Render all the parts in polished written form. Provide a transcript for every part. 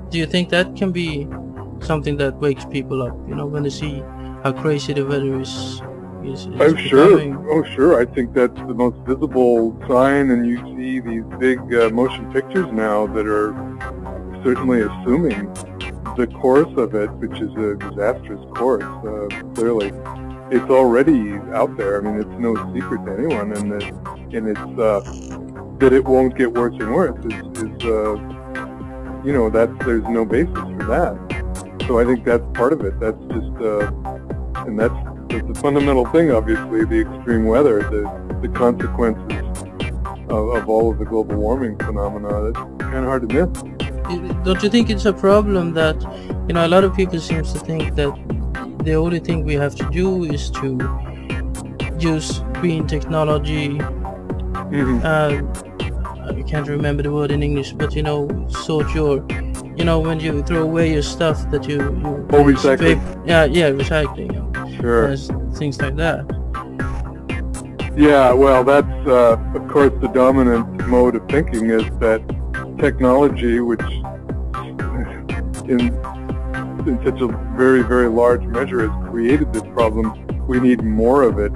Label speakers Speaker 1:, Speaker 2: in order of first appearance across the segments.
Speaker 1: Do you think that can be something that wakes people up? When they see how crazy the weather is
Speaker 2: Oh, sure.
Speaker 1: becoming.
Speaker 2: Oh, sure. I think that's the most visible sign, and you see these big motion pictures now that are certainly assuming the course of it, which is a disastrous course, clearly. It's already out there. I mean, it's no secret to anyone, and it's that it won't get worse and worse there's no basis for that. So I think that's part of it. That's just, and that's the fundamental thing, obviously, the extreme weather, the consequences of all of the global warming phenomena. That's kind of hard to miss.
Speaker 1: Don't you think it's a problem that, a lot of people seem to think that the only thing we have to do is to use green technology. I can't remember the word in English, but sort your, when you throw away your stuff that you
Speaker 2: recycling.
Speaker 1: Recycling.
Speaker 2: Sure.
Speaker 1: Things like that.
Speaker 2: Yeah, well, that's of course the dominant mode of thinking is that technology, which in such a very, very large measure has created this problem, we need more of it.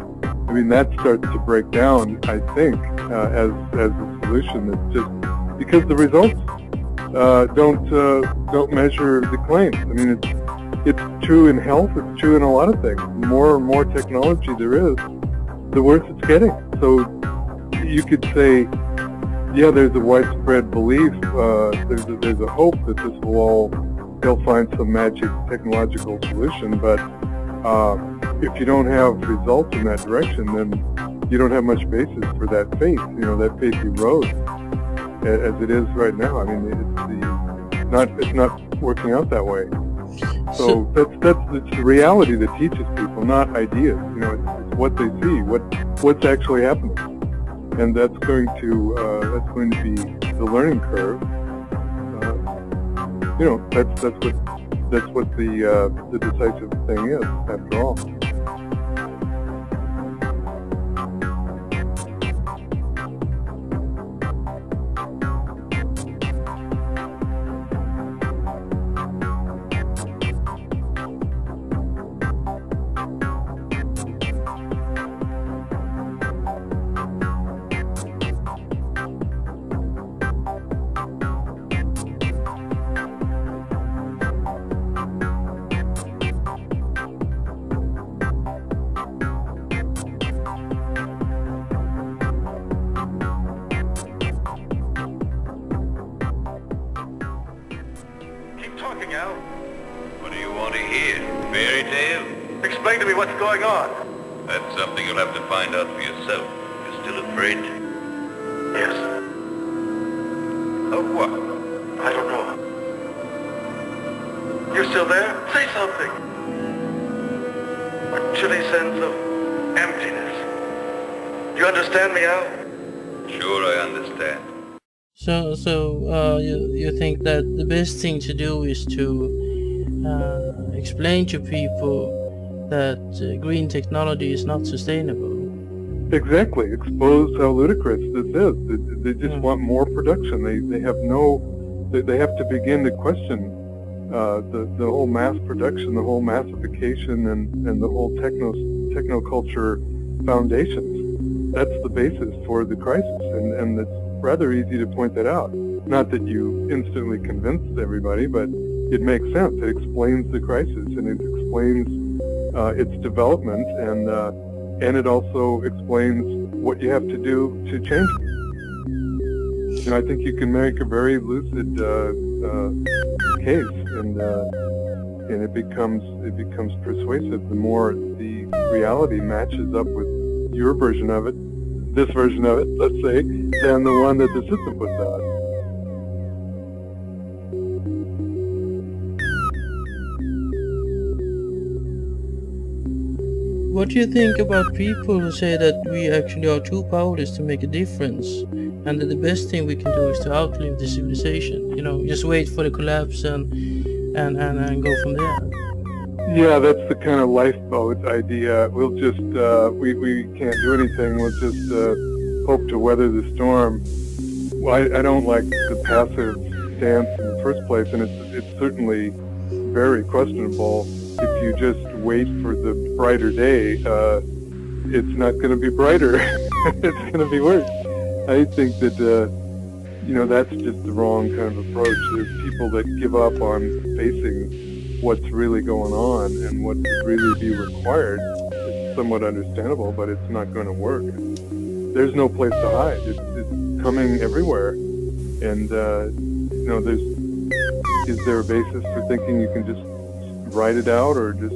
Speaker 2: I mean, that starts to break down, I think, as a solution. It's just because the results don't measure the claims. I mean, it's true in health. It's true in a lot of things. The more and more technology there is, the worse it's getting. So you could say, yeah, there's a widespread belief. There's a hope that this will all, they'll find some magic technological solution, but if you don't have results in that direction, then you don't have much basis for that faith. That faith erodes as it is right now. I mean, it's not working out that way. So it's the reality that teaches people, not ideas. It's what they see, what's actually happening, and that's going to be the learning curve. That's what the decisive thing is, after all.
Speaker 3: Talking, Al.
Speaker 4: What do you want to hear? Fairy tale?
Speaker 3: Explain to me what's going on.
Speaker 4: That's something you'll have to find out for yourself. You're still afraid?
Speaker 3: Yes.
Speaker 4: Of what?
Speaker 3: I don't know. You're still there? Say something. A chilly sense of emptiness. You understand me, Al?
Speaker 4: Sure, I understand.
Speaker 1: So you think that the best thing to do is to explain to people that green technology is not sustainable?
Speaker 2: Exactly. Expose how ludicrous this is. They just want more production. They have to begin to question the whole mass production, the whole massification, and the whole technoculture foundations. That's the basis for the crisis, and it's rather easy to point that out. Not that you instantly convinced everybody, but it makes sense. It explains the crisis, and it explains its development, and it also explains what you have to do to change it. I think you can make a very lucid case, and it becomes persuasive the more the reality matches up with your version of it, this version of it, let's say, than the one that the system puts out.
Speaker 1: What do you think about people who say that we actually are too powerless to make a difference, and that the best thing we can do is to outlive the civilization? Just wait for the collapse and go from there.
Speaker 2: Yeah, that's the kind of lifeboat idea. We'll just, we can't do anything. We'll just hope to weather the storm. Well, I don't like the passive stance in the first place, and it's certainly very questionable. If you just wait for the brighter day, it's not going to be brighter. It's going to be worse. I think that that's just the wrong kind of approach. There's people that give up on facing what's really going on and what would really be required. It's somewhat understandable, but it's not going to work. There's no place to hide. It's coming everywhere. And, is there a basis for thinking you can just write it out or just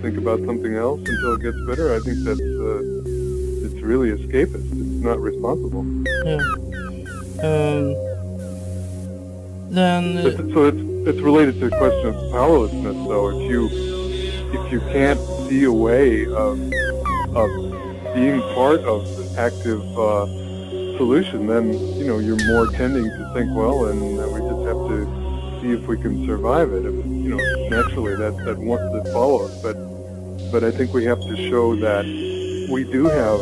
Speaker 2: think about something else until it gets better? I think it's really escapist. It's not responsible.
Speaker 1: Yeah. Then.
Speaker 2: So it's related to the question of powerlessness. Though, if you can't see a way of being part of the active solution, then you're more tending to think, well, and we just have to see if we can survive it. Naturally that follows. But I think we have to show that we do have.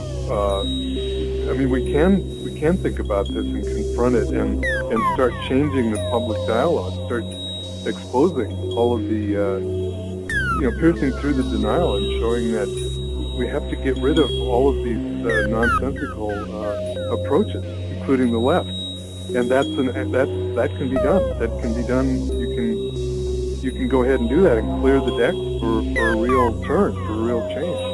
Speaker 2: We can think about this and confront it and start changing the public dialogue, start exposing all of the, piercing through the denial and showing that we have to get rid of all of these nonsensical approaches, including the left. And that can be done. That can be done. You can go ahead and do that and clear the deck for a real turn, for a real change.